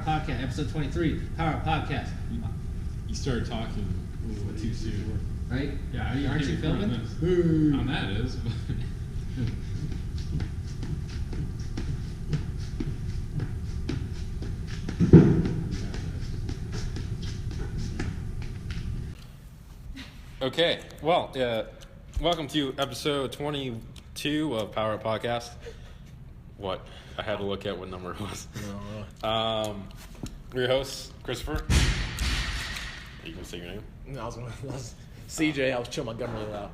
Podcast, episode 23, Power Up Podcast. You started talking a little too soon. Right? Yeah, aren't you filming? On that is. Okay, well, welcome to episode 22 of Power Up Podcast. What? I had to look at what number it was. We're your hosts, Christopher. Are you going to say your name? No, I was CJ. I was chewing my gum really loud.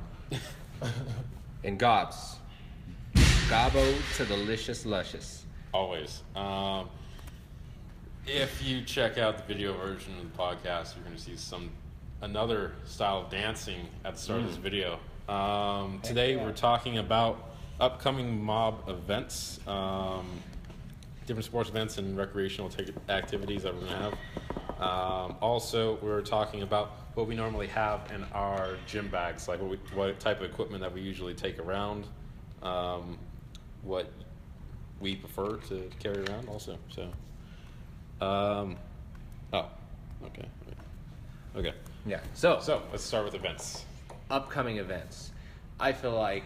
And Gobs. Gobbo to delicious luscious. Always. If you check out the video version of the podcast, you're going to see another style of dancing at the start of this video. Today we're talking about upcoming mob events, different sports events and recreational activities that we're going to have. Also, we're talking about what we normally have in our gym bags, like what type of equipment that we usually take around, what we prefer to carry around also. So, okay. Yeah. So let's start with events. upcoming events. I feel like,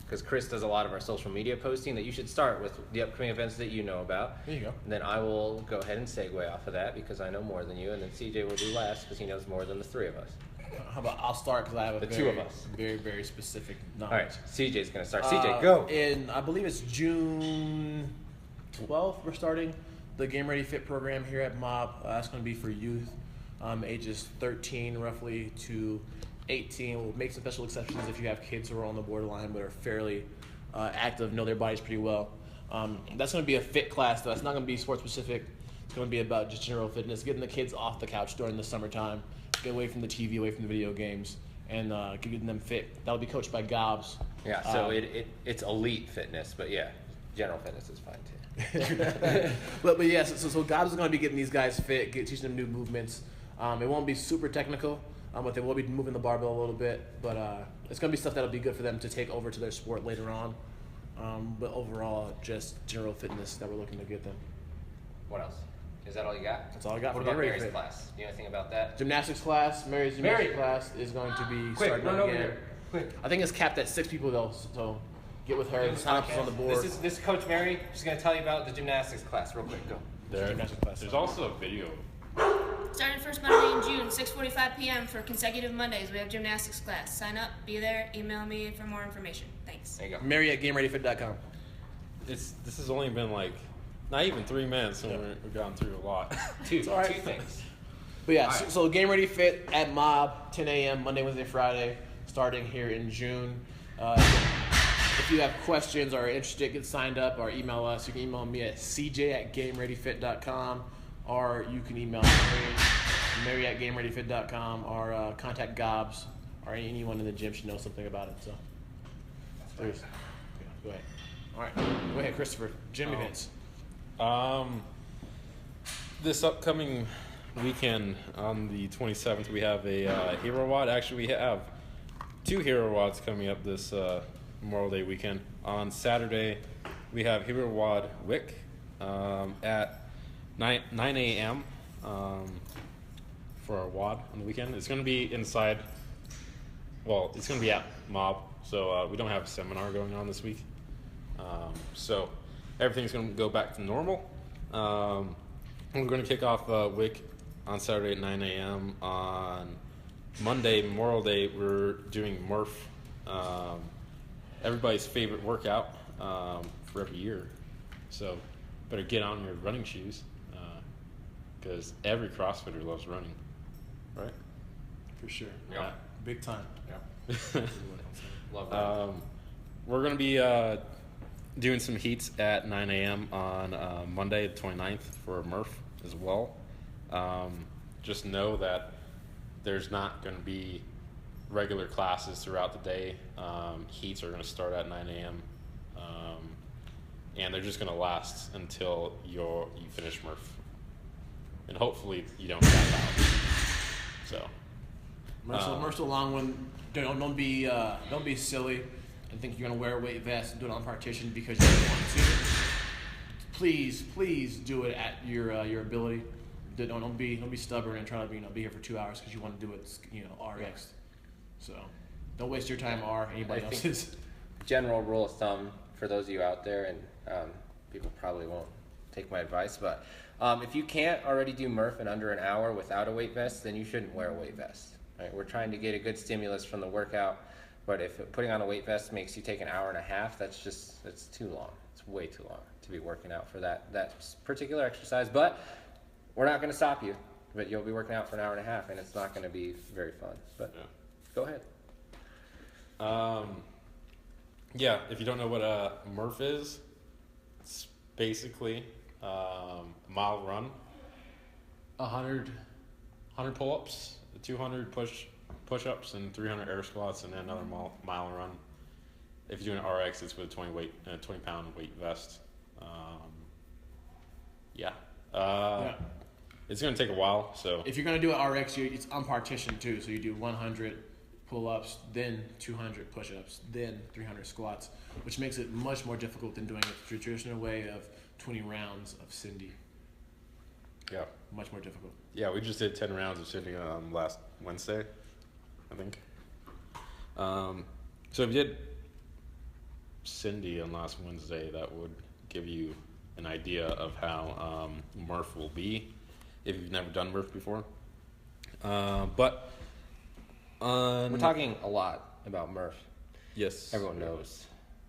because Chris does a lot of our social media posting, that you should start with the upcoming events that you know about. There you go. And then I will go ahead and segue off of that because I know more than you, and then CJ will do last because he knows more than the three of us. How about I'll start because I have two of us. Very, very specific knowledge. All right, CJ's going to start. CJ, go. In, I believe it's June 12th, we're starting the Game Ready Fit program here at Mob. That's going to be for youth, ages 13 roughly to 18. We'll make some special exceptions if you have kids who are on the borderline but are fairly active, know their bodies pretty well. That's going to be a fit class, though. It's not going to be sports specific. It's going to be about just general fitness, getting the kids off the couch during the summertime, get away from the TV, away from the video games, and getting them fit. That'll be coached by Gobs. Yeah, so it's elite fitness, but yeah, general fitness is fine too. but yes, so Gobs is going to be getting these guys fit, teaching them new movements. It won't be super technical, but they will be moving the barbell a little bit. But it's going to be stuff that'll be good for them to take over to their sport later on. But overall, just general fitness that we're looking to get them. What else? Is that all you got? That's all I got What for about Game Ready Mary's Fit. class? Do you know anything about that? Gymnastics class, Mary's gymnastics class is going to be starting run over again. here. Quick. I think it's capped at 6 people though, so get with her. The sign-ups is on the board. This is Coach Mary. She's going to tell you about the gymnastics class real quick. Go. Gymnastics class. There's also a video. Starting first Monday in June, 6:45 p.m. for consecutive Mondays. We have gymnastics class. Sign up, be there, email me for more information. Thanks. There you go. Mary at GameReadyFit.com. This has only been like not even 3 minutes, and we've gone through a lot. Two right. things. But yeah, Right. so Game Ready Fit at Mob, 10 a.m. Monday, Wednesday, Friday, starting here in June. If you have questions or are interested, get signed up or email us. You can email me at cj@gamereadyfit.com, or you can email Mary at gamereadyfit.com, or contact Gobs, or anyone in the gym should know something about it. So, yeah, go ahead. All right, go ahead, Christopher. Gym events. This upcoming weekend on the 27th, we have a Hero WOD. Actually, we have 2 Hero WODs coming up this Memorial Day weekend. On Saturday, we have Hero WOD Wick at 9 a.m. For our WOD on the weekend. It's going to be inside. Well, it's going to be at Mob, so we don't have a seminar going on this week. So everything's going to go back to normal. We're going to kick off Wick on Saturday at 9 a.m. On Monday, Memorial Day, we're doing Murph, everybody's favorite workout for every year. So better get on your running shoes because every CrossFitter loves running, right? For sure. Yeah. Yeah. Big time. Yeah. Love that. We're going to be doing some heats at 9 a.m. on Monday, the 29th, for Murph as well. Just know that there's not going to be regular classes throughout the day. Heats are going to start at 9 a.m. And they're just going to last until you finish Murph. And hopefully you don't tap out. So. Murph's a long one. Don't be silly and think you're gonna wear a weight vest and do it on partition because you want to. Please do it at your ability. Don't be stubborn and try to be here for 2 hours because you want to do it RX. So don't waste your time or anybody else's. General rule of thumb for those of you out there, and people probably won't take my advice, but if you can't already do Murph in under an hour without a weight vest, then you shouldn't wear a weight vest. Right? We're trying to get a good stimulus from the workout, but if putting on a weight vest makes you take an hour and a half, that's too long. It's way too long to be working out for that particular exercise. But we're not going to stop you, but you'll be working out for an hour and a half, and it's not going to be very fun. But Go ahead. Yeah, if you don't know what a Murph is, it's basically a mile run, 100 pull-ups, 200 push-ups, and 300 air squats, and then another mile run. If you're doing RX, it's with a 20-pound weight vest. It's going to take a while. So if you're going to do an RX, it's on partition too. So you do 100 pull-ups, then 200 push-ups, then 300 squats, which makes it much more difficult than doing it the traditional way of 20 rounds of Cindy. Yeah. Much more difficult. Yeah, we just did 10 rounds of Cindy last Wednesday, I think. So if you did Cindy on last Wednesday, that would give you an idea of how Murph will be if you've never done Murph before. But we're talking a lot about Murph. Yes. Everyone knows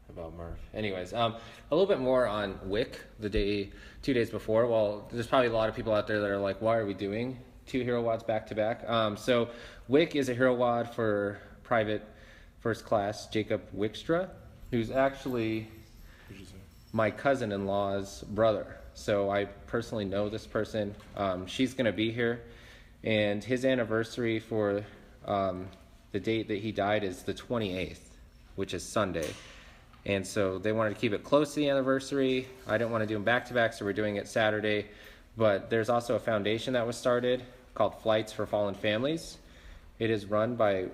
about Murph. Anyways, a little bit more on WIC the 2 days before. Well, there's probably a lot of people out there that are like, why are we doing 2 hero wads back to back? So WIC is a hero wad for private first class Jacob Wickstra, who's actually my cousin-in-law's brother. So I personally know this person. She's going to be here, and his anniversary for the date that he died is the 28th, which is Sunday. And so they wanted to keep it close to the anniversary. I didn't want to do them back-to-back, so we're doing it Saturday. But there's also a foundation that was started called Flights for Fallen Families. It is run by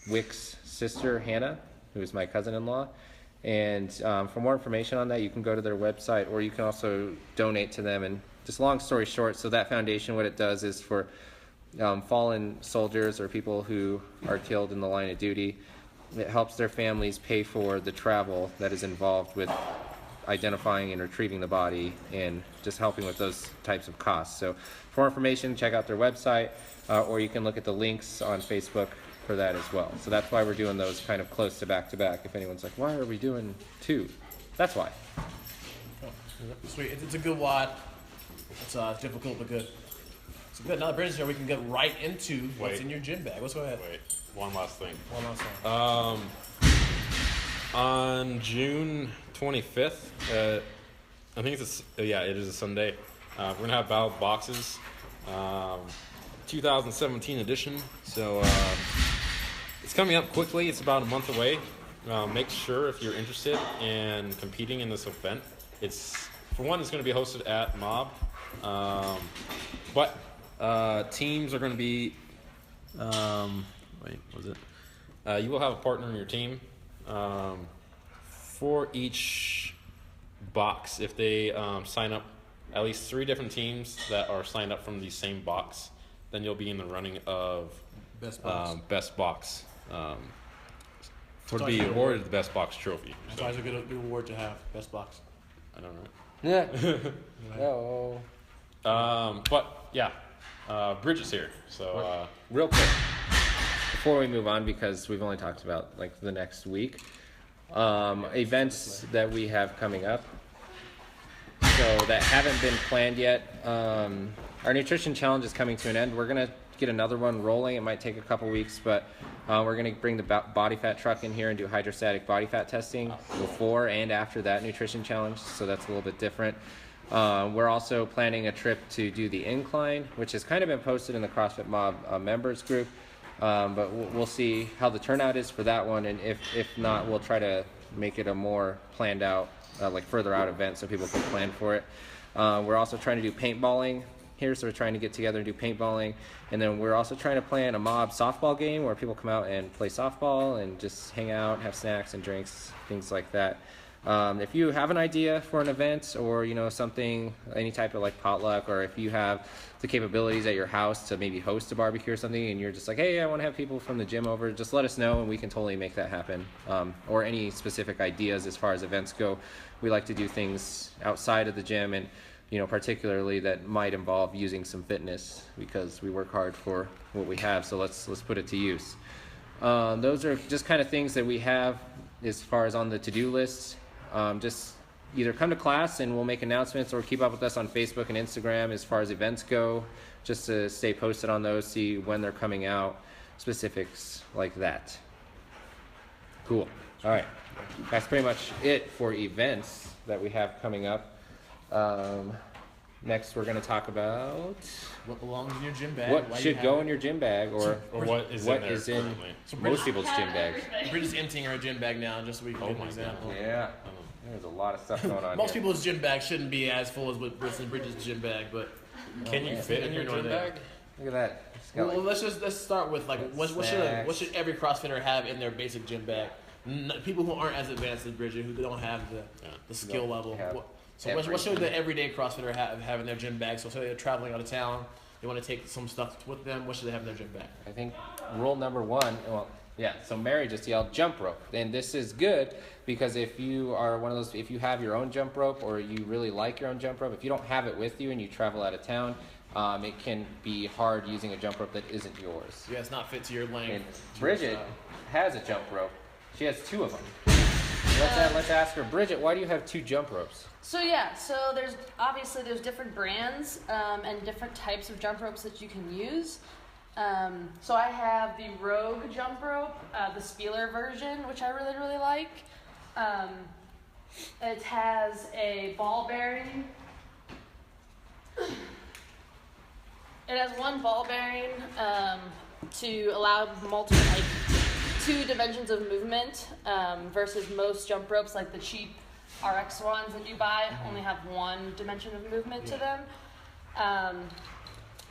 Wick's sister, Hannah, who is my cousin-in-law. And for more information on that, you can go to their website, or you can also donate to them. And just long story short, so that foundation, what it does is for fallen soldiers or people who are killed in the line of duty, it helps their families pay for the travel that is involved with identifying and retrieving the body and just helping with those types of costs. So for more information, check out their website, or you can look at the links on Facebook for that as well. So that's why we're doing those kind of close to back. If anyone's like, why are we doing 2? That's why. Oh, sweet. It's a good wad. It's difficult but good. It's good. Now that Brandon's here, we can get right into what's in your gym bag. Let's go ahead. Wait, one last thing. One last thing. On June 25th, I think it is a Sunday. We're gonna have battle boxes, 2017 edition. So it's coming up quickly. It's about a month away. Make sure if you're interested in competing in this event. It's going to be hosted at Mob, but teams are going to be. You will have a partner in your team for each box. If they sign up, at least 3 different teams that are signed up from the same box, then you'll be in the running of best box. To be awarded the best box trophy. That's always a good award to have. Best box. I don't know. Yeah. No. But yeah, Bridge is here. So real quick, before we move on, because we've only talked about like the next week, events that we have coming up. So that haven't been planned yet. Our nutrition challenge is coming to an end. We're gonna get another one rolling. It might take a couple weeks, but we're going to bring the body fat truck in here and do hydrostatic body fat testing before and after that nutrition challenge, so that's a little bit different. We're also planning a trip to do the incline, which has kind of been posted in the CrossFit Mob members group, but we'll see how the turnout is for that one, and if not, we'll try to make it a more planned out, like further out event so people can plan for it. We're also trying to do paintballing here, so we're trying to get together and do paintballing, and then we're also trying to plan a mob softball game where people come out and play softball and just hang out, have snacks and drinks, things like that. If you have an idea for an event, or something, any type of like potluck, or if you have the capabilities at your house to maybe host a barbecue or something, and you're just like, hey, I want to have people from the gym over, just let us know and we can totally make that happen. Or any specific ideas as far as events go. We like to do things outside of the gym, and particularly that might involve using some fitness, because we work hard for what we have, so let's put it to use. Those are just kind of things that we have as far as on the to-do list. Just either come to class and we'll make announcements, or keep up with us on Facebook and Instagram as far as events go, just to stay posted on those, see when they're coming out, specifics like that. Cool. All right. That's pretty much it for events that we have coming up. Next, we're going to talk about What belongs in your gym bag? what why you should have go it. in your gym bag, or what is what in there is in currently? most people's gym bags. Bridget's emptying her gym bag now, just so we can Oh give an my example. Yeah, there's a lot of stuff going on Most here. people's gym bag shouldn't be as full as what's in Bridget's gym bag, but Can you fit in your gym bag? Look at that. It's got well, like- let's start with like what Snacks. should every CrossFitter have in their basic gym bag? People who aren't as advanced as Bridget, who don't have the skill level. have What should the everyday CrossFitter have in their gym bag? So say they're traveling out of town, they want to take some stuff with them. What should they have in their gym bag? I think rule number one, so Mary just yelled jump rope. And this is good because if you are one of those, if you have your own jump rope, or you really like your own jump rope, if you don't have it with you and you travel out of town, it can be hard using a jump rope that isn't yours. Yeah, it's not fit to your length. And to your Bridget style. has a jump rope. She has two of them. Let's ask her, Bridget, why do you have two jump ropes? So there's different brands and different types of jump ropes that you can use. So I have the Rogue jump rope, the Spieler version, which I really, really like. It has a ball bearing. It has one ball bearing to allow multiple, two dimensions of movement versus most jump ropes, like the cheap RX ones that you buy, only have one dimension of movement to them.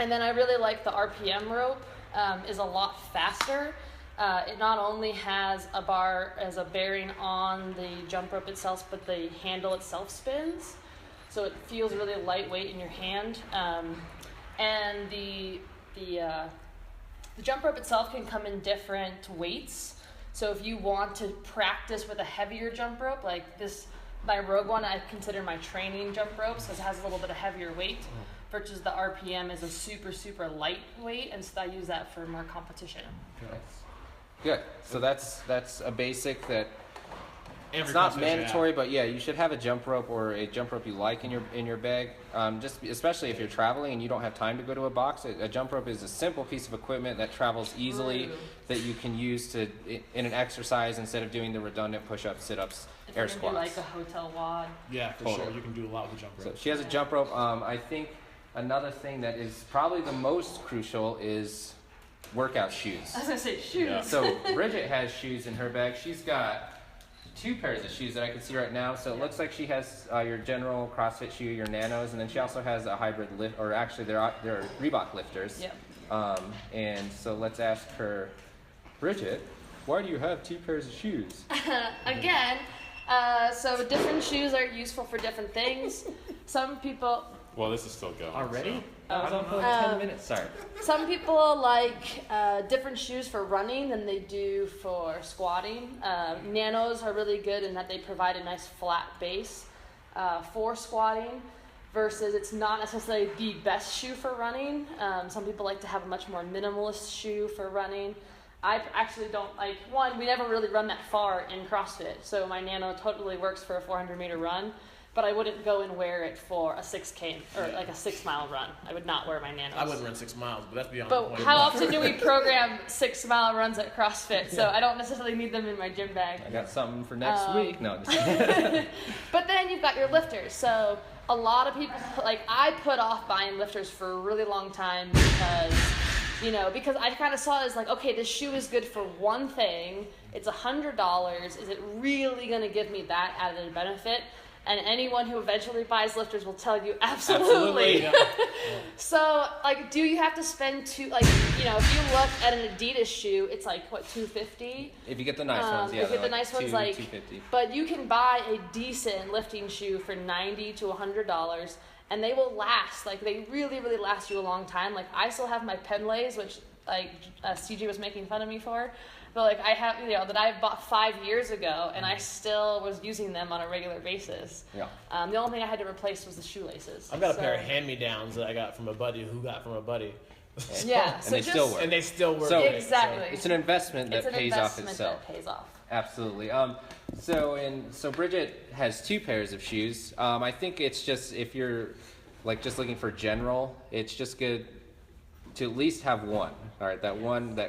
And then I really like the RPM rope. Is a lot faster. It not only has a bar as a bearing on the jump rope itself, but the handle itself spins, so it feels really lightweight in your hand. And the jump rope itself can come in different weights. So if you want to practice with a heavier jump rope, like this, my Rogue one, I consider my training jump rope, so it has a little bit of heavier weight, versus the RPM is a super, super lightweight, and so I use that for more competition. Good. So that's a basic that Every it's not CrossFitter should mandatory, but yeah, you should have a jump rope or a jump rope you like in your bag. Just especially if you're traveling and you don't have time to go to a box, a jump rope is a simple piece of equipment that travels easily, that you can use to in an exercise instead of doing the redundant push-ups, sit-ups, If air you're gonna do squats. like a hotel wad. Yeah, for Totally. sure. You can do a lot with the jump So rope. she has a jump rope. I think another thing that is probably the most crucial is workout shoes. I was gonna say shoes. Yeah. So Bridget has shoes in her bag. She's got two pairs of shoes that I can see right now. So it looks like she has your general CrossFit shoe, your Nanos, and then she also has a hybrid lift, or actually they're Reebok lifters. Yep. And so let's ask her, Bridget, why do you have two pairs of shoes? Again, so different shoes are useful for different things. Some people, Well, this is still going. Already? I was on for like 10 minutes. Sorry. some people like different shoes for running than they do for squatting. Nanos are really good in that they provide a nice flat base for squatting, versus it's not necessarily the best shoe for running. Some people like to have a much more minimalist shoe for running. I actually don't like, one, we never really run that far in CrossFit, so my Nano totally works for a 400-meter run, but I wouldn't go and wear it for a 6K or like a 6 mile run. I would not wear my Nanos. I wouldn't run 6 miles, but that's beyond the But point. how often do we program 6 mile runs at CrossFit? So I don't necessarily need them in my gym bag. I got something for next week. No, just kidding. But then you've got your lifters. So a lot of people, like I put off buying lifters for a really long time because I kind of saw it as like, okay, this shoe is good for one thing. It's $100. Is it really going to give me that added benefit? And anyone who eventually buys lifters will tell you absolutely. Yeah. So, like, do you have to spend if you look at an Adidas shoe, it's like, what, $250? If you get the nice ones, yeah. If you get the nice ones, like, $250. but you can buy a decent lifting shoe for $90 to $100, and they will last. Like, they really, really last you a long time. Like, I still have my Penlays, which, like, CJ was making fun of me for. But like I have, that I bought 5 years ago, and I still was using them on a regular basis. Yeah. The only thing I had to replace was the shoelaces. I've got a pair of hand-me-downs that I got from a buddy who got from a buddy. Yeah. And they still work. And they still work. So- great, Exactly. It's an investment that It's an pays off investment itself. that pays off. Absolutely. So Bridget has 2 pairs of shoes. I think it's just if you're like just looking for general, it's just good to at least have one. All right, that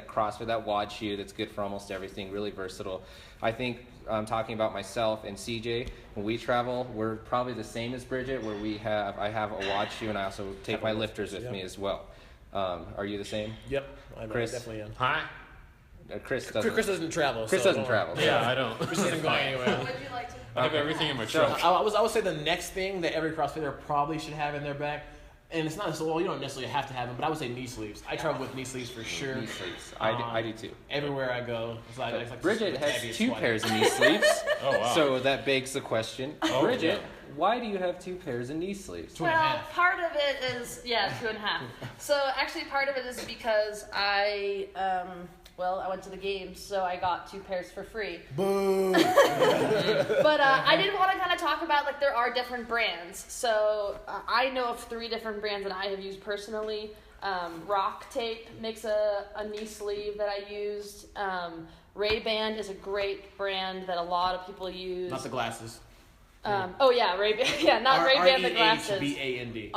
CrossFit, that WOD shoe that's good for almost everything, really versatile. I think talking about myself and CJ, when we travel, we're probably the same as Bridget, where I have a WOD shoe, and I also take my lifters with me as well. Are you the same? Yep, I Chris? definitely am. Hi. Chris doesn't. Chris doesn't travel. Chris so doesn't travel. Yeah, I don't. Chris isn't going anywhere. Would you like to? I have everything in my So- truck. I would say the next thing that every CrossFitter probably should have in their bag, and it's not so well, you don't necessarily have to have them, but I would say knee sleeves. I travel with knee sleeves for sure. Knee sleeves. I do too. Everywhere I go. It's like Bridget the has heaviest 2 sweater. pairs of knee sleeves. Oh, wow. So that begs the question, Oh, Bridget, yeah. why do you have 2 pairs of knee sleeves? Two and a Well, half. part of it is 2.5. So actually, part of it is because I went to the games, so I got 2 pairs for free. Boo! But I did want to kind of talk about, like, there are different brands. So I know of 3 different brands that I have used personally. Rock Tape makes a knee sleeve that I used. Ray-Ban is a great brand that a lot of people use. Not the glasses. Ray-Ban. Yeah, not Ray-Ban the glasses. REHBAND.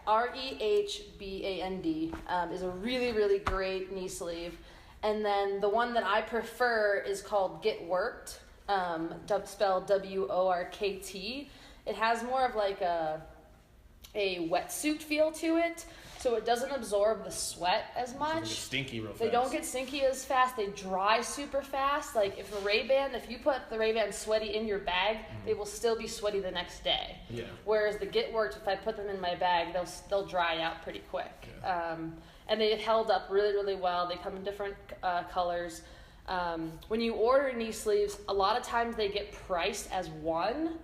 REHBAND is a really, really great knee sleeve. And then the one that I prefer is called Get Worked, spelled WORKT. It has more of like a wetsuit feel to it, so it doesn't absorb the sweat as They much. get stinky real fast. They don't get stinky as fast. They dry super fast. Like if you put the Ray-Ban sweaty in your bag, they will still be sweaty the next day. Yeah. Whereas the Get Worked, if I put them in my bag, they'll dry out pretty quick. And they held up really, really well. They come in different colors. When you order knee sleeves, a lot of times they get priced as one.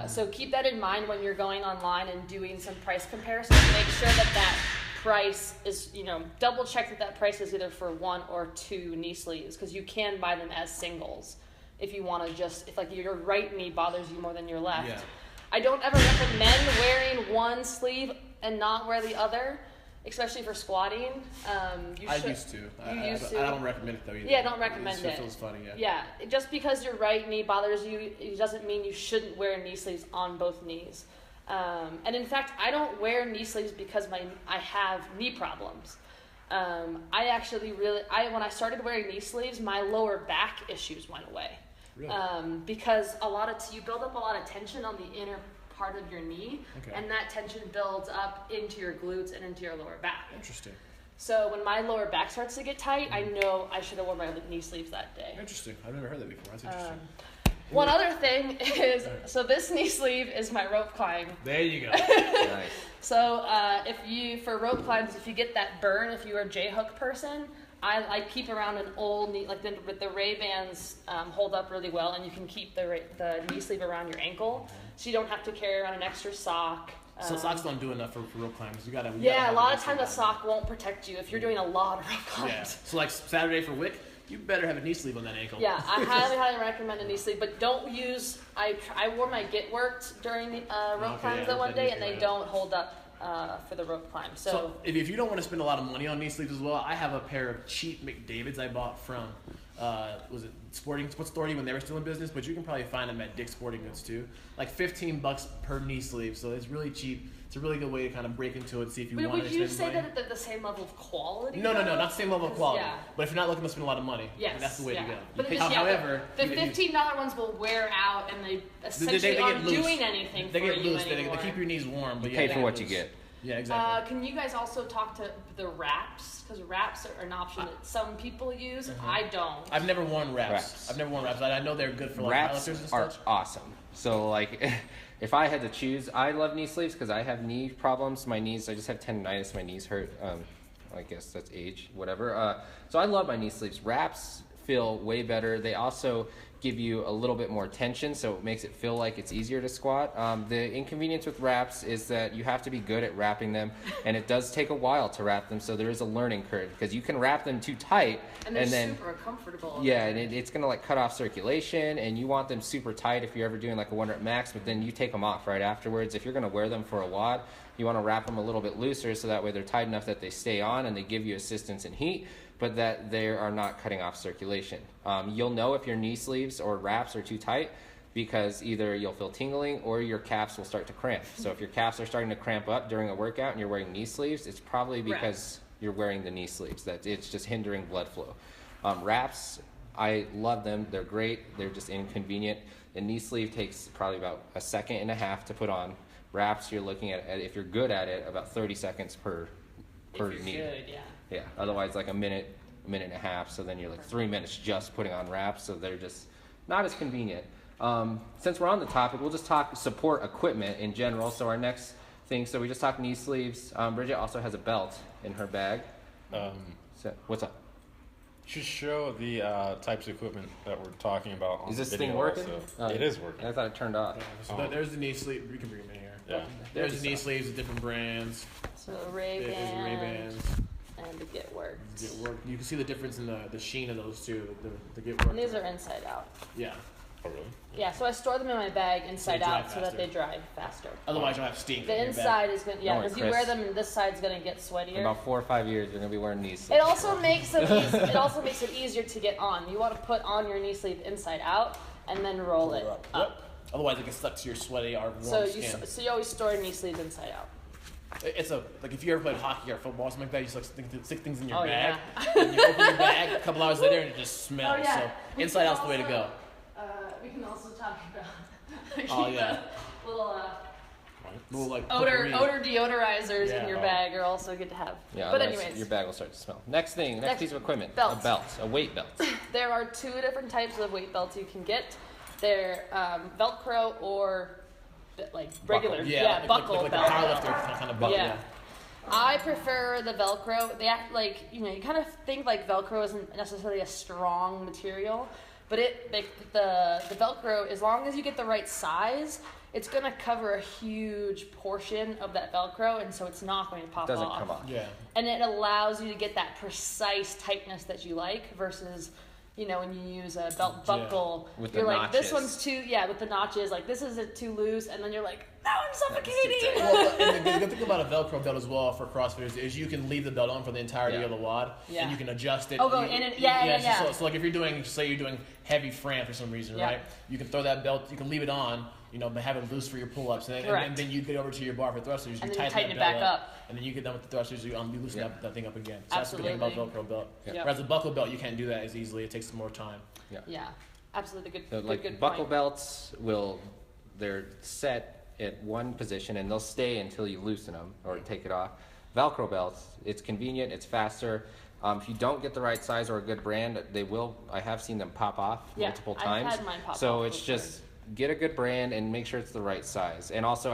So keep that in mind when you're going online and doing some price comparisons. Make sure that price is, double check that price is either for 1 or 2 knee sleeves, because you can buy them as singles if you want to if like your right knee bothers you more than your left. Yeah. I don't ever recommend wearing one sleeve and not wear the other, especially for squatting. I used to. I don't recommend it though either. Yeah, don't recommend It it. feels funny, yeah. Yeah, just because your right knee bothers you, it doesn't mean you shouldn't wear knee sleeves on both knees. And in fact, I don't wear knee sleeves because I have knee problems. When I started wearing knee sleeves, my lower back issues went away. Really? Because you build up a lot of tension on the inner part of your knee, Okay. and that tension builds up into your glutes and into your lower back. Interesting. So when my lower back starts to get tight, I know I should have worn my knee sleeves that day. Interesting. I've never heard that before. That's interesting. One other thing is, so this knee sleeve is my rope climb. There you go. Nice. So for rope climbs, if you get that burn, if you're a J-hook person, I keep around an old knee, like the Ray-Bans hold up really well, and you can keep the knee sleeve around your ankle, so you don't have to carry around an extra sock. So socks don't do enough for rope climbs. You gotta. Yeah, a lot of times a sock won't protect you if you're doing a lot of rope climbs. Yeah. So like Saturday for Wick, you better have a knee sleeve on that ankle. Yeah, I highly, highly recommend a knee sleeve, but don't use. I wore my Get Worked during rope climbs yeah, that one that day, needs and to they go don't hold up for the rope climb. So if you don't want to spend a lot of money on knee sleeves as well, I have a pair of cheap McDavid's I bought from, was it Sports Authority when they were still in business, but you can probably find them at Dick's Sporting Goods too. Like $15 per knee sleeve, so it's really cheap. It's a really good way to kind of break into it and see if you want to would you spend say money. that they're the same level of quality? No, not the same level of quality. Yeah. But if you're not looking to spend a lot of money, Yes, that's the way to go. But However, the $15 ones will wear out, and they essentially aren't doing anything they for get you loose. They anymore. keep your knees warm, but Pay they for get what you loose. get. Yeah, exactly. Can you guys also talk to the wraps? Because wraps are an option that some people use. I don't. I've never worn wraps. Wraps. I've never worn wraps. I know they're good for like Wraps powerlifters and are such. awesome. So like, if I had to choose, I love knee sleeves because I have knee problems. My knees, I just have tendonitis. My knees hurt. I guess that's age, whatever. So I love my knee sleeves. Wraps feel way better. They also give you a little bit more tension, so it makes it feel like it's easier to squat. The inconvenience with wraps is that you have to be good at wrapping them, and it does take a while to wrap them, so there is a learning curve because you can wrap them too tight, And they're then super comfortable. yeah, and it's gonna like cut off circulation, and you want them super tight if you're ever doing like a 1 rep max, but then you take them off right afterwards. If you're gonna wear them for a WOD, you want to wrap them a little bit looser so that way they're tight enough that they stay on and they give you assistance in heat, but that they are not cutting off circulation. You'll know if your knee sleeves or wraps are too tight because either you'll feel tingling or your calves will start to cramp. So if your calves are starting to cramp up during a workout and you're wearing knee sleeves, it's probably because you're wearing the knee sleeves, that it's just hindering blood flow. Wraps, I love them. They're great. They're just inconvenient. A knee sleeve takes probably about 1.5 seconds to put on. Wraps, you're looking at, if you're good at it, about 30 seconds per knee. Good, yeah. Yeah, otherwise like a minute and a half, so then you're like 3 minutes just putting on wraps, so they're just not as convenient. Since we're on the topic, we'll just talk support equipment in general. So our next thing, so we just talked knee sleeves. Bridget also has a belt in her bag. So, what's up? Should show the types of equipment that we're talking about on Is this the thing video working? also. It is working. I thought it turned off. So there's the knee sleeve. We can bring them in here. Yeah. There's the knee sleeves of different brands. So There's Ray-Bans the Ray-Bans. and the Get Worked. Get work. You can see the difference in the sheen of those two. The Get Worked. And these are inside out. Yeah. Oh, really? Yeah, so I store them in my bag inside dry out so that faster. they dry faster. Otherwise, you'll have stink. The in your bag. inside is gonna, yeah, Don't worry, because you wear Chris. them and this side's gonna get In sweatier. about 4 or 5 years, you're gonna be wearing knee It sleeves. also makes it also makes it easier to get on. You want to put on your knee sleeve inside out and then roll it up. Yep. Otherwise, it gets stuck to your sweaty or warm So skin. you always store knee sleeves inside out. It's like if you ever played hockey or football or something like that, you just like stick things in your Oh, bag. yeah. And you open your bag a couple hours later and it just smells. Oh, yeah. So We inside can out's the way to go. also- we can also talk about Oh, yeah. the little Little like odor potpourri. deodorizers Yeah. in your bag are also good to have. Yeah, But otherwise anyways, your bag will start to smell. Next thing, next piece of equipment, Belt. a belt, a weight belt. there are 2 different types of weight belts you can get. They're Velcro or like regular, Yeah, buckle like belt. a powerlifter kind of belt. Yeah. I prefer the Velcro. They act like, you kind of think like Velcro isn't necessarily a strong material, but the Velcro, as long as you get the right size, it's gonna cover a huge portion of that Velcro, and so it's not going to pop Doesn't off. come off. Yeah. And it allows you to get that precise tightness that you like versus, when you use a belt buckle, With you're the like, this notches. one's too, with the notches, like this is too loose, and then you're like, now I'm suffocating. Well, and the good thing about a Velcro belt as well for CrossFitters is you can leave the belt on for the entirety Yeah. of the WOD, Yeah. and you can adjust it. Oh, go in and- yeah. So like if you're doing, say you're doing heavy Fran for some reason, Yeah. right? You can throw that belt, you can leave it on, but have it loose for your pull-ups, and Correct. then you get over to your bar for thrusters, And you then you tighten tighten that it belt back up. and then you get done with the thrusters, you loosen Yeah. that thing up again. So that's the good thing about Velcro belt. Yeah. Whereas a buckle belt, you can't do that as easily. It takes more time. Yeah, absolutely good. So like good buckle point. belts they're set at one position and they'll stay until you loosen them or take it off. Velcro belts, it's convenient, it's faster. If you don't get the right size or a good brand, I have seen them pop off Yeah, multiple I've times. had mine pop so off it's before. just get a good brand and make sure it's the right size. And also,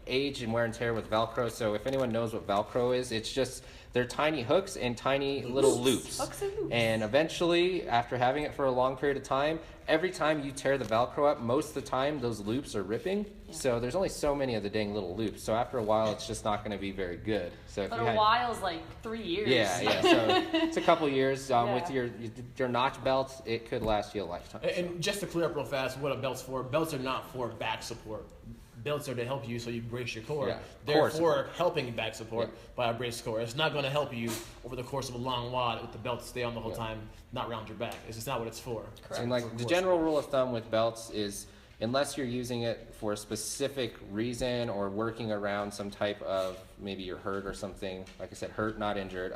age and wear and tear with Velcro. So if anyone knows what Velcro is, it's just they're tiny hooks and tiny little loops. Hooks and loops. And eventually, after having it for a long period of time, every time you tear the Velcro up, most of the time those loops are ripping. Yeah. So there's only so many of the dang little loops. So after a while, it's just not going to be very good. So if But you a had, while's like 3 years. yeah. So it's a couple years. Yeah. With your notch belts, it could last you a lifetime. And just to clear up real fast, what a belt's for? Belts are not for back support. belts are to help you so you brace your core. Yeah. Therefore, Core helping back support by a braced core. It's not going to help you over the course of a long WOD with the belt to stay on the whole time, not round your back. It's just not what it's for. Correct. And like the general rule of thumb with belts is, unless you're using it for a specific reason or working around some type of, maybe you're hurt or something, like I said, hurt, not injured,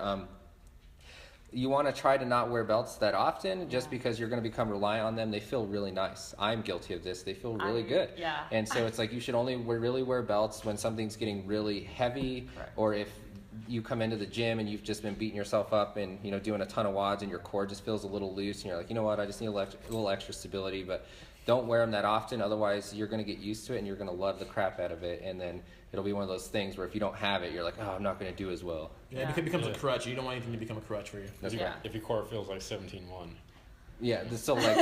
you want to try to not wear belts that often, just because you're going to become reliant on them. They feel really nice. I'm guilty of this. They feel really good. Yeah. And so it's like you should only really wear belts when something's getting really heavy, or if you come into the gym and you've just been beating yourself up and doing a ton of WODs and your core just feels a little loose and you're like, you know what, I just need a little extra stability. But don't wear them that often, otherwise you're going to get used to it and you're going to love the crap out of it, and then it'll be one of those things where if you don't have it, you're like, oh, I'm not going to do as well. Yeah, it becomes a crutch. You don't want anything to become a crutch for you. If your core feels like 17-1. Yeah, so like,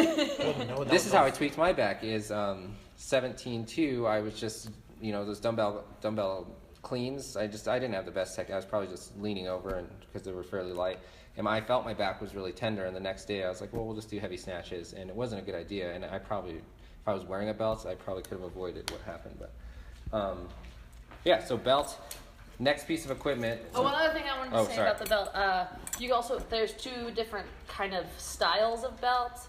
this is how I tweaked my back, is 17-2, I was just, those dumbbell cleans, I didn't have the best technique. I was probably just leaning over, and because they were fairly light, and I felt my back was really tender, and the next day I was like, well, we'll just do heavy snatches, and it wasn't a good idea, and I probably, if I was wearing a belt, I probably could have avoided what happened, but, yeah, so belt. Next piece of equipment. One other thing I wanted to say about the belt. There's two different kind of styles of belts.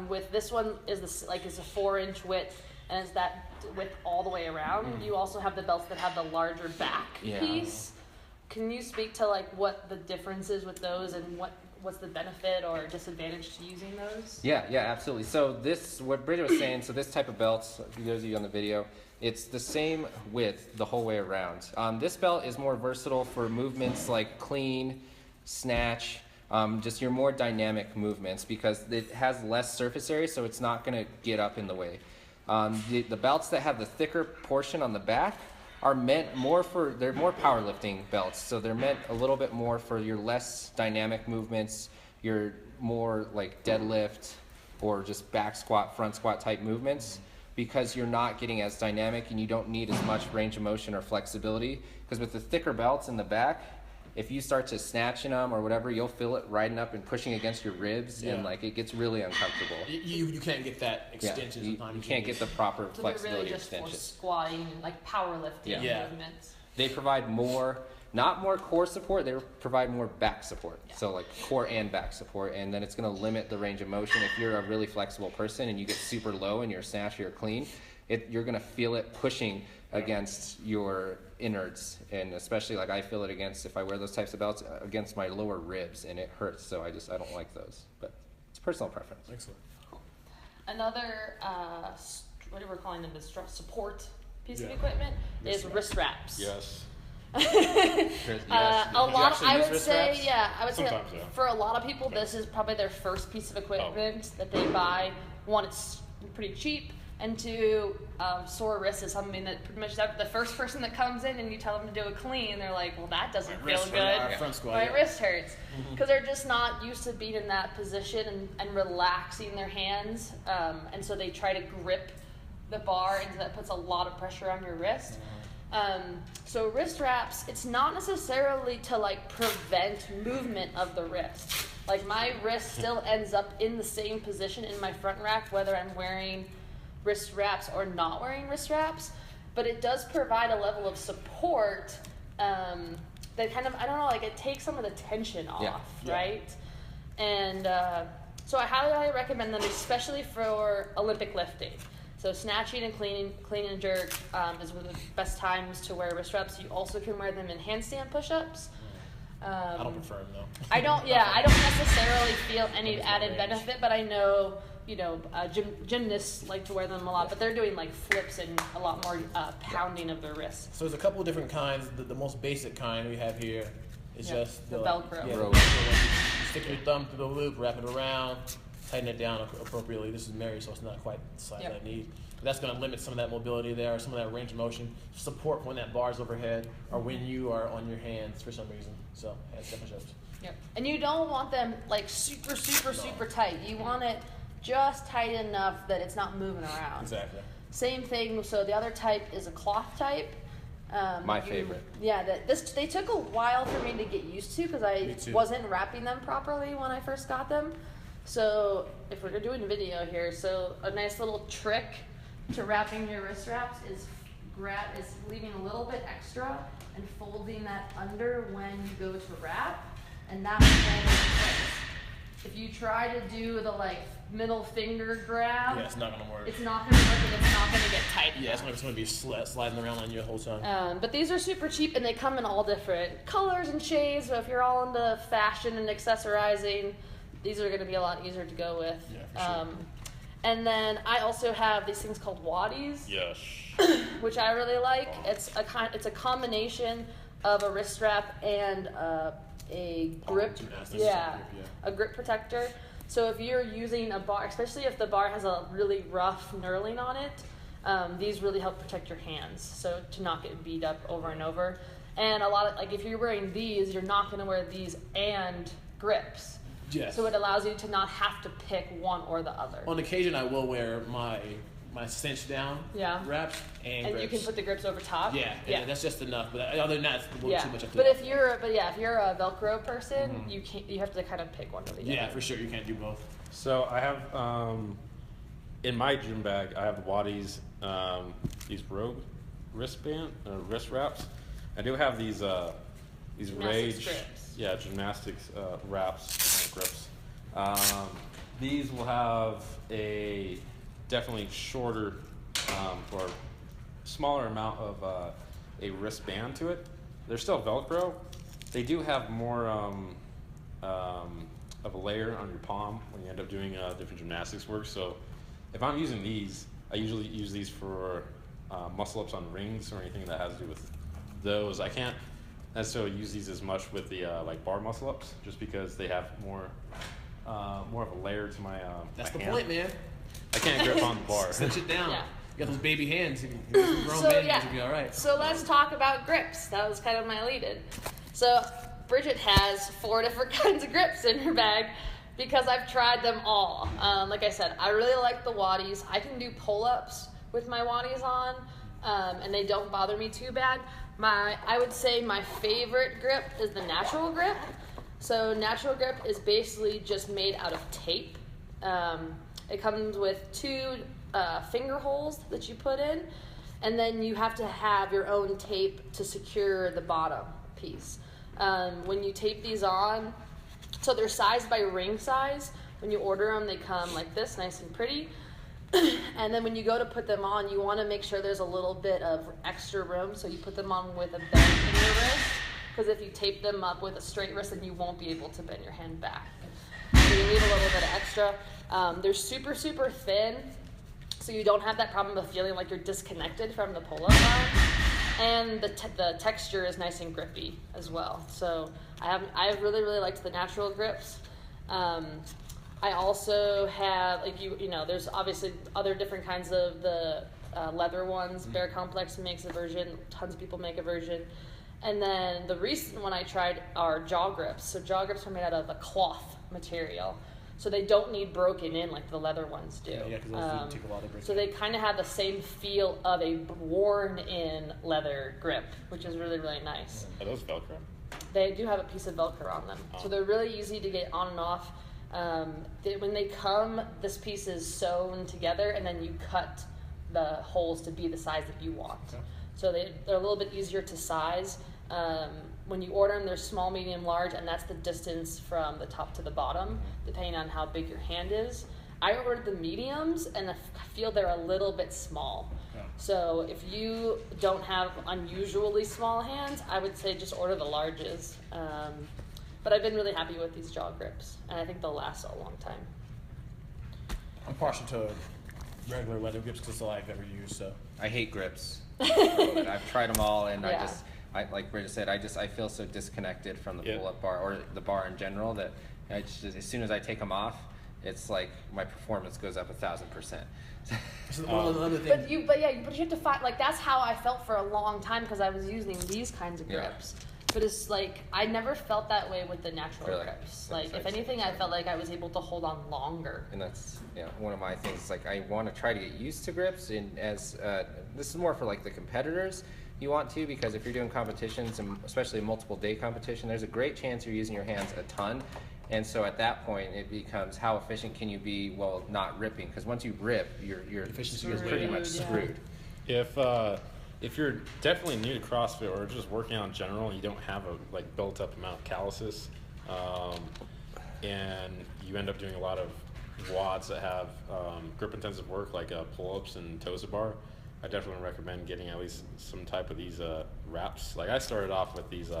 With this one is a 4-inch width, and it's that width all the way around. You also have the belts that have the larger back piece. Can you speak to what the difference is with those, and what's the benefit or disadvantage to using those? Yeah, absolutely. So what Bridget was saying, so this type of belt, for those of you on the video, it's the same width the whole way around. This belt is more versatile for movements like clean, snatch, just your more dynamic movements, because it has less surface area, so it's not going to get up in the way. The belts that have the thicker portion on the back are meant they're more powerlifting belts, so they're meant a little bit more for your less dynamic movements, your more like deadlift or just back squat, front squat type movements, because you're not getting as dynamic and you don't need as much range of motion or flexibility. Because with the thicker belts in the back, if you start to snatch in them or whatever, you'll feel it riding up and pushing against your ribs, and it gets really uncomfortable. You can't get that extension. You can't get the proper flexibility really just extension. for squatting and powerlifting movements. They provide not more core support, they provide more back support. So core and back support, and then it's going to limit the range of motion. If you're a really flexible person and you get super low in your snatch or your clean, you're going to feel it pushing against your innards, and especially I feel it if I wear those types of belts, against my lower ribs, and it hurts. So I don't like those, but it's personal preference. Excellent. Another what are we calling them? The support piece of equipment is wrist wraps. Yes. A lot. I would say, Sometimes, for a lot of people, this is probably their first piece of equipment that they buy. One, it's pretty cheap, and two, sore wrist is something that pretty much the first person that comes in and you tell them to do a clean, they're like, well, that doesn't feel good. Front squat, My wrist hurts, because they're just not used to being in that position and relaxing their hands, and so they try to grip the bar, and that puts a lot of pressure on your wrist. So wrist wraps, it's not necessarily to prevent movement of the wrist. My wrist still ends up in the same position in my front rack, whether I'm wearing wrist wraps or not wearing wrist wraps, but it does provide a level of support that kind of, it takes some of the tension off, right? And so I highly recommend them, especially for Olympic lifting. So snatching and clean and jerk is one of the best times to wear wrist wraps. You also can wear them in handstand push-ups. I don't prefer them though. I don't necessarily feel any added benefit, but I know, gymnasts like to wear them a lot, but they're doing flips and a lot more pounding of their wrists. So there's a couple of different kinds. The most basic kind we have here is just the Velcro. Yeah, the Velcro. You stick your thumb through the loop, wrap it around, tighten it down appropriately. This is Mary, so it's not quite the size I need. But that's going to limit some of that mobility there, some of that range of motion, support when that bar's overhead, or when you are on your hands for some reason. So, handstand push-ups. Yep. And you don't want them super tight. You want it just tight enough that it's not moving around. Exactly. Same thing. So the other type is a cloth type. My favorite. Yeah, they took a while for me to get used to, because I wasn't wrapping them properly when I first got them. So if we're doing a video here, so a nice little trick to wrapping your wrist wraps is is leaving a little bit extra and folding that under when you go to wrap, and that's when it clicks. If you try to do the like middle finger grab, Yeah, it's not gonna work. it's not gonna work and it's not gonna get tight. Yeah, it's gonna be sliding around on you the whole time. But these are super cheap and they come in all different colors and shades. So if you're all into fashion and accessorizing, these are gonna be a lot easier to go with. Yeah, for sure. And then I also have these things called waddies, Yes. which I really like. It's a combination of a wrist wrap and a grip, gymnastics. yeah, Grip, a grip protector. So if you're using a bar, especially if the bar has a really rough knurling on it, these really help protect your hands, so to not get beat up over and over. And a lot of, like, if you're wearing these, you're not going to wear these and grips. Yes. So it allows you to not have to pick one or the other. On occasion, I will wear my cinch down wraps and grips. You can put the grips over top. Yeah, that's just enough. But other than that, it's a little too much up to But that. if you're a Velcro person, you have to kind of pick one or the other. Yeah, for sure, you can't do both. So I have in my gym bag, I have the Waddies, these Rogue wrist wraps. I do have these Rage, grips. Gymnastics wraps, grips. These will have a definitely shorter or smaller amount of a wristband to it. They're still Velcro. They do have more of a layer on your palm when you end up doing different gymnastics work. So if I'm using these, I usually use these for muscle ups on rings or anything that has to do with those. I can't necessarily use these as much with the like bar muscle ups, just because they have more of a layer to my That's my the hand. point, man. I can't grip on the bar. Cinch it down. Yeah. You got those baby hands. You can get some grown man hands, you'll be all right. So let's talk about grips. That was kind of my lead-in. So Bridget has 4 different kinds of grips in her bag because I've tried them all. Like I said, I really like the Waddies. I can do pull-ups with my Waddies on, and they don't bother me too bad. I would say my favorite grip is the natural grip. So natural grip is basically just made out of tape. It comes with 2 finger holes that you put in, and then you have to have your own tape to secure the bottom piece. When you tape these on, so they're sized by ring size. When you order them, they come like this, nice and pretty. And then when you go to put them on, you want to make sure there's a little bit of extra room, so you put them on with a bend in your wrist, because if you tape them up with a straight wrist, then you won't be able to bend your hand back. So you need a little bit of extra. They're super, super thin, so you don't have that problem of feeling like you're disconnected from the pull-up bar. And the texture is nice and grippy as well. So I really, really liked the natural grips. I also have, like you know, there's obviously other different kinds of the leather ones. Bear Complex makes a version. Tons of people make a version. And then the recent one I tried are jaw grips. So jaw grips are made out of a cloth material. So they don't need broken in like the leather ones do. Yeah, because those do take a lot of breaking. So they kind of have the same feel of a worn-in leather grip, which is really, really nice. Are those Velcro? They do have a piece of Velcro on them. So they're really easy to get on and off. When they come, this piece is sewn together, and then you cut the holes to be the size that you want. Okay. So they're a little bit easier to size. When you order them, they're small, medium, large, and that's the distance from the top to the bottom, depending on how big your hand is. I ordered the mediums, and I feel they're a little bit small. Yeah. So if you don't have unusually small hands, I would say just order the larges. But I've been really happy with these jaw grips, and I think they'll last a long time. I'm partial to regular leather grips because that's all I've ever used. So I hate grips. I've tried them all, and Yeah. I like Bridget said, I feel so disconnected from the Yeah. pull-up bar or the bar in general that I just, as soon as I take them off, it's like my performance goes up 1,000%. this is one of the other things. But you have to find, like, that's how I felt for a long time because I was using these kinds of Yeah. grips. But it's like I never felt that way with the natural Really? grips. That's Like if nice. anything, I felt like I was able to hold on longer. And that's one of my things. Like I want to try to get used to grips, and as this is more for like the competitors. You want to, because if you're doing competitions, and especially a multiple day competition, there's a great chance you're using your hands a ton. And so at that point, it becomes how efficient can you be while not ripping? Because once you rip, you're Efficiency goes pretty way much down. screwed. If if you're definitely new to CrossFit or just working out in general, you don't have a like built up amount of calluses, and you end up doing a lot of WODs that have grip intensive work like pull-ups and toes to bar, I definitely recommend getting at least some type of these wraps. Like I started off with these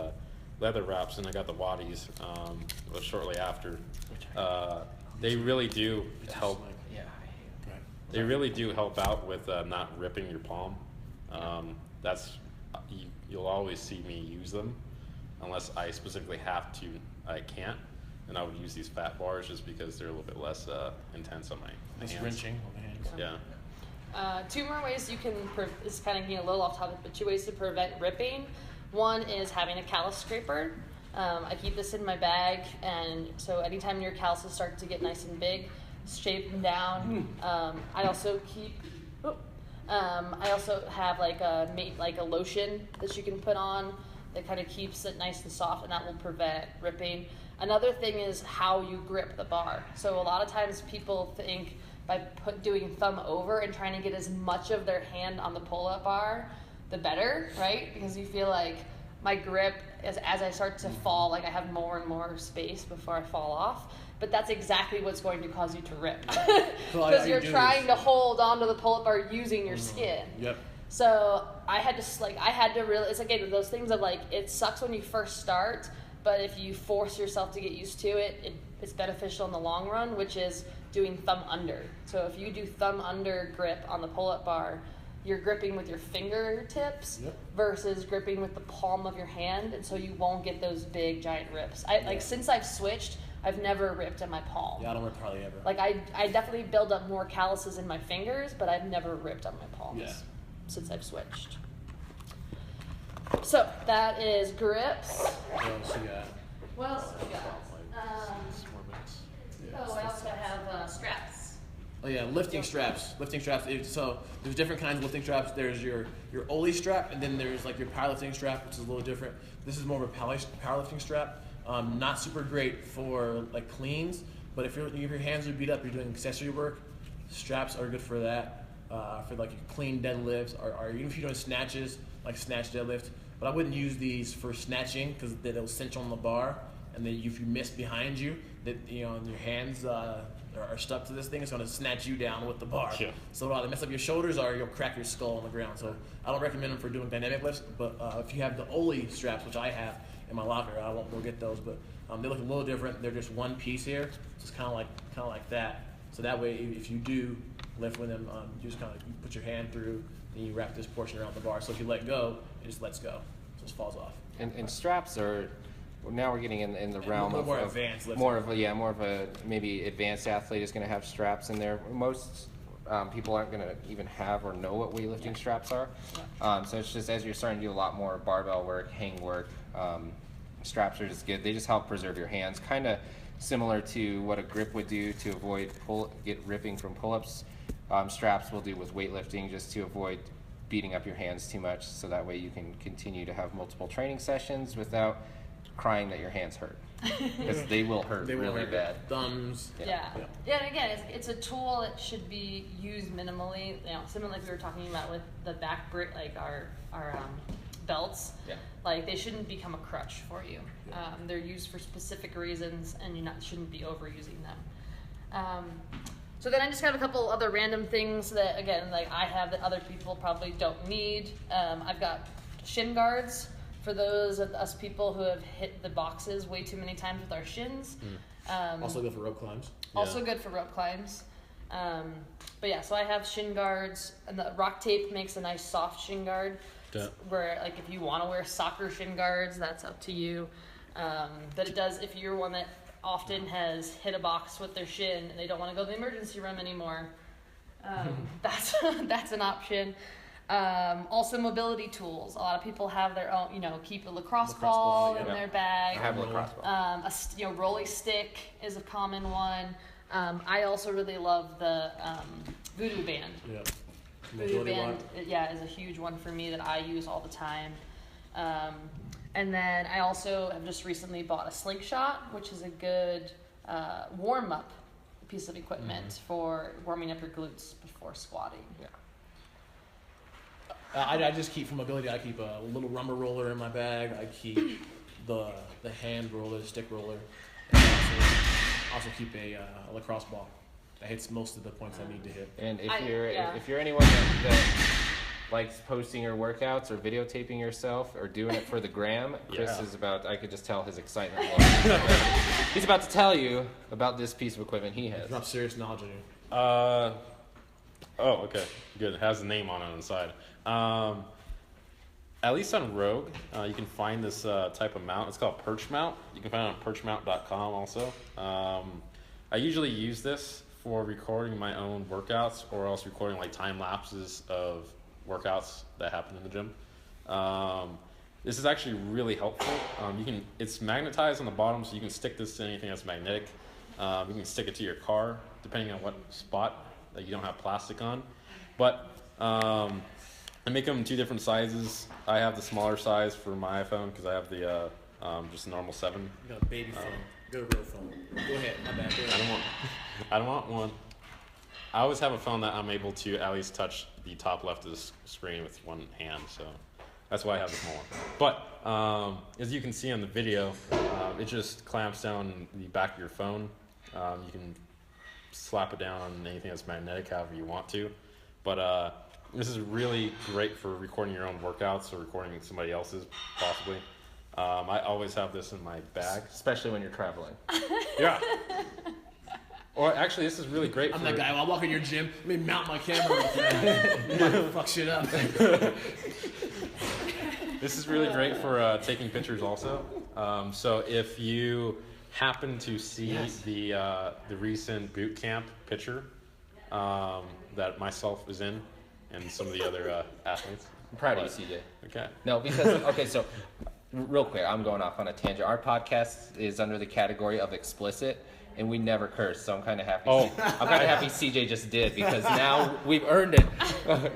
leather wraps, and I got the Waddies shortly after. They really do help. They really do help out with not ripping your palm. You'll always see me use them, unless I specifically have to. I can't, and I would use these fat bars just because they're a little bit less intense on my It's hands. wrenching on the hands. Yeah. 2 more ways you can, this is kind of getting a little off topic, but 2 ways to prevent ripping. One is having a callus scraper. I keep this in my bag, and so anytime your calluses start to get nice and big, shape them down. I also keep, I also have like a lotion that you can put on that kind of keeps it nice and soft, and that will prevent ripping. Another thing is how you grip the bar. So a lot of times people think by doing thumb over and trying to get as much of their hand on the pull-up bar, the better, right? Because you feel like my grip, as I start to fall, like I have more and more space before I fall off. But that's exactly what's going to cause you to rip. Because you're trying to hold onto the pull-up bar using your skin. Yep. So I had to really, it's like those things of like, it sucks when you first start, but if you force yourself to get used to it, it's beneficial in the long run, which is doing thumb under. So if you do thumb under grip on the pull-up bar, you're gripping with your fingertips versus gripping with the palm of your hand, and so you won't get those big giant rips. Like since I've switched, I've never ripped in my palm. Yeah, I don't rip hardly ever. Like I definitely build up more calluses in my fingers, but I've never ripped on my palms since I've switched. So that is grips. What else you got? What else we got? I also have straps. Oh yeah, lifting straps. So there's different kinds of lifting straps. There's your Oli strap, and then there's like your powerlifting strap, which is a little different. This is more of a powerlifting strap. Not super great for like cleans, but if your hands are beat up, you're doing accessory work, straps are good for that. For like clean deadlifts, or even if you're doing snatches, like snatch deadlift. But I wouldn't use these for snatching because they'll cinch on the bar, and then if you miss behind you, that your hands are stuck to this thing, it's going to snatch you down with the bar. Yeah. So it'll either mess up your shoulders or you'll crack your skull on the ground. So I don't recommend them for doing dynamic lifts, but if you have the Oli straps, which I have in my locker, I won't go get those, but they look a little different. They're just one piece here, so it's kind of like that. So that way, if you do lift with them, you just kind of put your hand through, and you wrap this portion around the bar. So if you let go, it just lets go, so it just falls off. And straps are, now we're getting in the realm of more advanced lifting. more of a maybe advanced athlete is going to have straps in there. Most people aren't going to even have or know what weightlifting straps are. So it's just as you're starting to do a lot more barbell work, hang work, straps are just good. They just help preserve your hands, kind of similar to what a grip would do to avoid get ripping from pull-ups. Straps will do with weightlifting just to avoid beating up your hands too much, so that way you can continue to have multiple training sessions without crying that your hands hurt, because they will hurt really bad. Thumbs. Yeah. And again, it's a tool that should be used minimally. Similar like we were talking about with the back brick, like our belts. Yeah. Like they shouldn't become a crutch for you. They're used for specific reasons, and you shouldn't be overusing them. So then I just have a couple other random things that, again, like I have that other people probably don't need. I've got shin guards for those of us people who have hit the boxes way too many times with our shins. Also good for rope climbs. Also good for rope climbs. But yeah, so I have shin guards, and the rock tape makes a nice soft shin guard. Yeah. Where like if you want to wear soccer shin guards, that's up to you. But it does, if you're one that often has hit a box with their shin and they don't want to go to the emergency room anymore, that's an option. Also mobility tools. A lot of people have their own, keep a lacrosse ball in their bag. I have a lacrosse ball. Rolly stick is a common one. I also really love the voodoo band. Yeah. Voodoo band, is a huge one for me that I use all the time. And then I also have just recently bought a slingshot, which is a good warm-up piece of equipment for warming up your glutes before squatting. Yeah. I just keep, for mobility, I keep a little rumble roller in my bag. I keep the hand roller, the stick roller. And also keep a lacrosse ball that hits most of the points I need to hit. And if you're anyone that likes posting your workouts or videotaping yourself or doing it for the gram, Chris is about, I could just tell his excitement. He's about to tell you about this piece of equipment he has. Drop serious knowledge on you. Oh, okay. Good. It has the name on it on the side. At least on Rogue, you can find this type of mount. It's called perch mount. You can find it on perchmount.com also. I usually use this for recording my own workouts or else recording like time lapses of workouts that happen in the gym. This is actually really helpful. It's magnetized on the bottom, so you can stick this to anything that's magnetic. You can stick it to your car, depending on what spot that you don't have plastic on. But I make them 2 different sizes. I have the smaller size for my iPhone because I have the just normal 7. You got a baby phone. Go to real phone. Go ahead. My bad. Go ahead. I don't want one. I always have a phone that I'm able to at least touch the top left of the screen with one hand, so that's why I have the small one. But as you can see on the video, it just clamps down the back of your phone. You can slap it down on anything that's magnetic however you want to. But this is really great for recording your own workouts or recording somebody else's, possibly. I always have this in my bag. Especially when you're traveling. Yeah. Or actually, this is really great I'm for... that guy. While I walk in your gym, let me mount my camera real quick. You might fuck shit up. This is really great for taking pictures also. So if you happen to see the recent boot camp picture that myself was in and some of the other athletes. I'm proud of you, CJ. Okay. No, because, okay, so real quick, I'm going off on a tangent. Our podcast is under the category of explicit, and we never curse, so I'm kind of happy. I'm kind of happy CJ just did, because now we've earned it.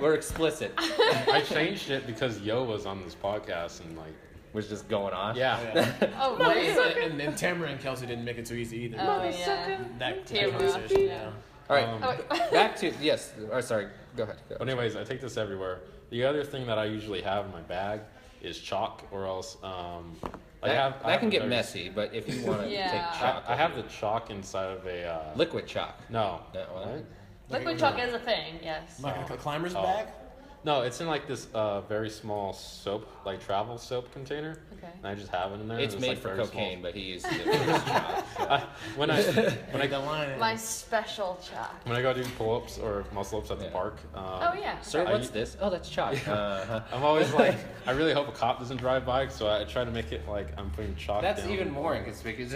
We're explicit. I changed it because Yo was on this podcast and like was just going on. Yeah. Oh, wait. And Tamara and Kelsey didn't make it too easy either. Oh, yeah. That Tamara. conversation, Yeah. All right, back to yes. Oh, sorry. Go ahead. But anyways, I take this everywhere. The other thing that I usually have in my bag is chalk, or else that can get messy. But if you want to take chalk, I have the chalk inside of a liquid chalk. No. What? Liquid chalk is a thing, yes. Like a climber's bag? No, it's in like this very small soap, like travel soap container. Okay. And I just have it in there. It's made like for very cocaine, small. but he used it for his chalk. So. When I My special chalk. when I go do pull-ups or muscle-ups at the park. Oh, yeah. Sir, what's this? Oh, that's chalk. I'm always like, I really hope a cop doesn't drive by, so I try to make it like I'm putting chalk That's down. even more inconspicuous.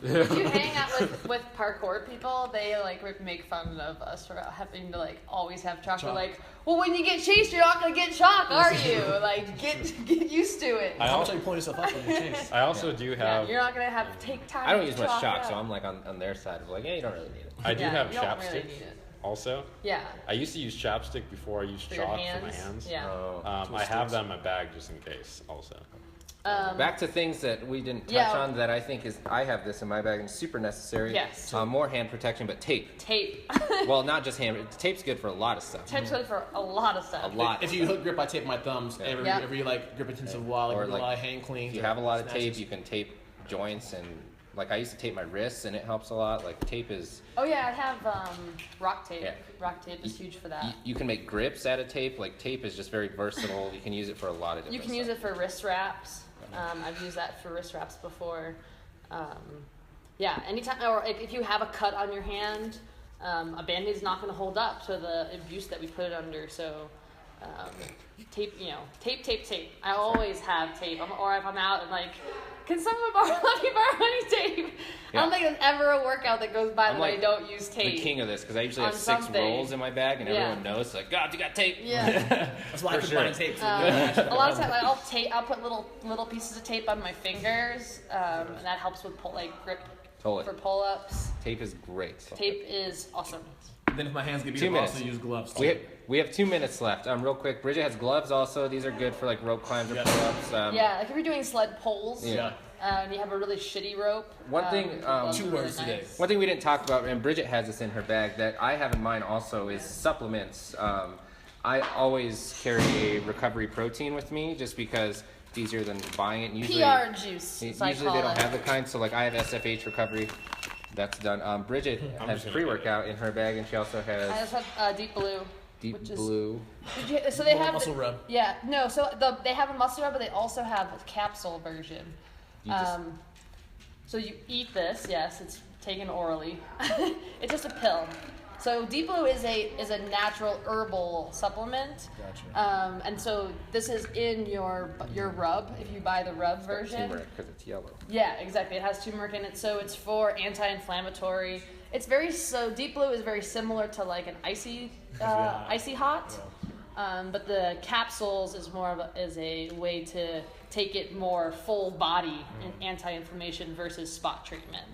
If you hang out with parkour people, they like make fun of us for having to like always have chalk. They're like, well, when you get chased, you're not gonna get chalk, are you? Like, get used to it. How much are you pulling yourself up when you chase? I also do have. You're not gonna have to take time. I don't to use much chalk chalk, up. so I'm like on their side of like, yeah, you don't really need it. I do have you don't chapstick. really need it. Also, Yeah. I used to use chapstick before I used For your chalk hands. for my hands. Yeah. I have that in my bag just in case. Also, Back to things that we didn't touch Yeah. on that I think is, I have this in my bag and super necessary. Yes. More hand protection, but tape. Tape. Well, not just hand, tape's good for a lot of stuff. Tape's good for a lot of stuff. A lot. If you hook grip, I tape my thumbs every like grip intensive while, like, Or, like, while I hang clean. If you have a lot of tape, you can tape joints, and like I used to tape my wrists and it helps a lot. Like tape is, Oh yeah, I have rock tape. Yeah. Rock tape is huge for that. you can make grips out of tape. Like tape is just very versatile. You can use it for a lot of different You can use it for wrist wraps. I've used that for wrist wraps before. Yeah, anytime, or if you have a cut on your hand, a Band-Aid's not going to hold up to the abuse that we put it under. So, tape, tape. I always have tape. Or if I'm out and like, can someone let me borrow any tape? I don't think there's ever a workout that goes by that I don't use tape. The king of this, because I usually have On 6 something. rolls in my bag, and everyone knows. Like, God, you got tape. Yeah. That's why I For combine sure. tape. A lot of times, I'll put little pieces of tape on my fingers, and that helps with grip Totally. for pull-ups. Tape is great. Tape is awesome. Then if my hands get beat 2 up, I minutes. also use gloves. We have 2 minutes left. Real quick, Bridget has gloves also. These are good for like rope climbs or pull-ups. Yeah, like if you're doing sled pulls, Yeah. and you have a really shitty rope. One thing, gloves 2 are words really today. nice. One thing we didn't talk about, and Bridget has this in her bag, that I have in mine also is supplements. I always carry a recovery protein with me just because it's easier than buying it. And usually, PR juice. as I usually call they don't it. have the kind. So like I have SFH recovery. That's done. Bridget has pre-workout in her bag, and she also has I just have Deep Blue. Deep which is- Blue. So they have muscle rub. Yeah, no. So they have a muscle rub, but they also have a capsule version. You just- So you eat this. Yes, it's taken orally. It's just a pill. So Deep Blue is a natural herbal supplement. Gotcha. And so this is in your rub if you buy the rub version. Turmeric because it's yellow. Yeah, exactly. It has turmeric in it, so it's for anti-inflammatory. It's Deep Blue is very similar to like an icy hot, but the capsules is is a way to take it more full body and anti-inflammation versus spot treatment.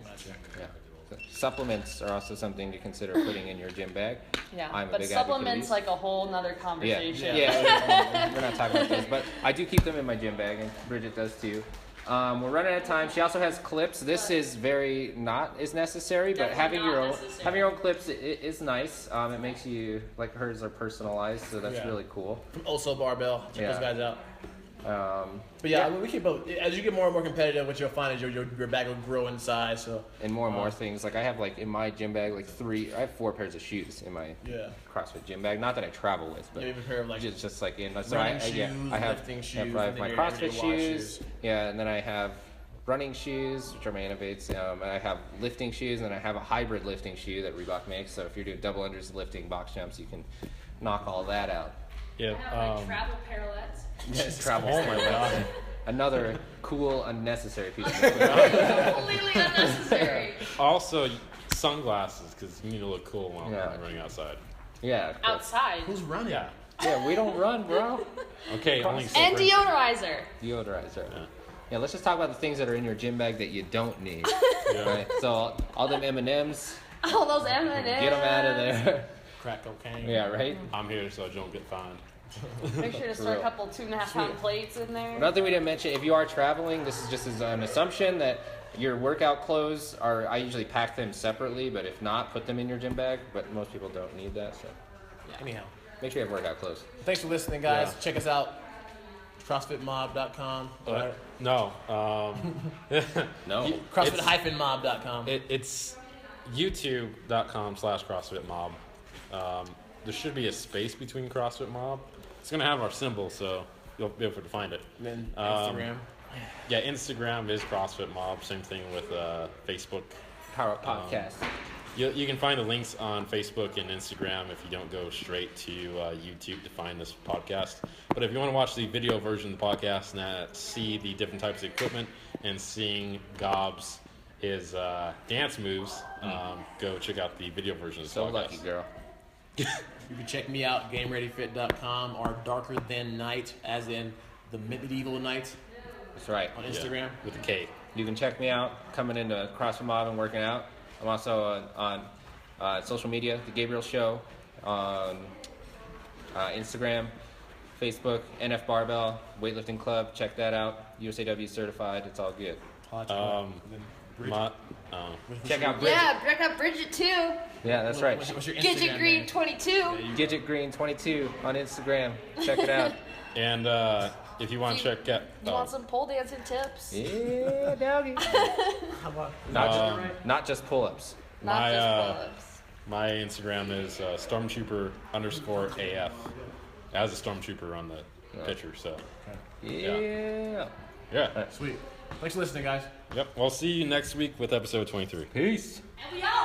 Yeah. So supplements are also something to consider putting in your gym bag. Yeah, I'm a but big supplements advocate like a whole nother of these. conversation. Yeah. We're not talking about those, but I do keep them in my gym bag, and Bridget does too. We're running out of time. She also has clips. This is very not as necessary, but Definitely not having your own clips is nice. It makes you like hers are personalized, so that's Yeah. really cool. From Oso Barbell. Check those guys out. But yeah, we keep up. As you get more and more competitive, what you'll find is your bag will grow in size. So And more things. Like I have like in my gym bag I have 4 pairs of shoes in my CrossFit gym bag. Not that I travel with, but you have a pair of like just like in. So running I have lifting shoes, I have and my then your CrossFit everyday wash shoes. Yeah, and then I have running shoes, which are my Innovates. And I have lifting shoes, and I have a hybrid lifting shoe that Reebok makes. So if you're doing double unders lifting, box jumps, you can knock all that out. Yeah. I have like travel parallettes. Yes, travel. Oh my god. Another cool, unnecessary piece of equipment. Completely unnecessary. Also, sunglasses because you need to look cool while Yeah. running outside. Yeah. of course. Outside. who's running? Yeah. Yeah, we don't run, bro. Okay. Only And sprint. deodorizer. Deodorizer. Yeah. Yeah, let's just talk about the things that are in your gym bag that you don't need. Yeah. Right? So all them M&Ms, All those M&Ms. get them out of there. Crack cocaine. Yeah, right? I'm here so I don't get fined. Make sure to For store a real. couple 2.5 pound plates in there. Another thing we didn't mention, if you are traveling, this is just as an assumption that your workout clothes are, I usually pack them separately, but if not, put them in your gym bag. But most people don't need that, so Anyhow, make sure you have workout clothes. thanks for listening, guys. Yeah. Check us out. CrossFitMob.com. No. No. CrossFit-mob.com. It's youtube.com/CrossFitMob. There should be a space between CrossFit Mob. It's going to have our symbol, so you'll be able to find it. And then Um, Instagram. Yeah, Instagram is CrossFit Mob. Same thing with Facebook. Power Up Podcast. You can find the links on Facebook and Instagram if you don't go straight to YouTube to find this podcast. But if you want to watch the video version of the podcast and see the different types of equipment and seeing Gob's his dance moves, go check out the video version of the So podcast. lucky, girl. You can check me out, GameReadyFit.com, or Darker Than Night, as in the medieval night, That's right. on Yeah, Instagram. with a K. You can check me out coming into CrossFit Mob and working out. I'm also on social media, The Gabriel Show, on Instagram, Facebook, NF Barbell, Weightlifting Club. Check that out. USAW certified. It's all good. Check out Bridget. Yeah, check out Bridget too. Yeah, that's right. What's your Gidget Instagram Green name? 22. Gidget Green 22 on Instagram. Check it out. And if you want to check out, You want some pole dancing tips? Yeah, doggy. How about Not just pull-ups. Not My, just pull-ups. my Instagram is Stormtrooper_AF. As a Stormtrooper on the picture, so Yeah. yeah. Sweet. Thanks for listening, guys. Yep. We'll see you next week with episode 23. Peace. And we out.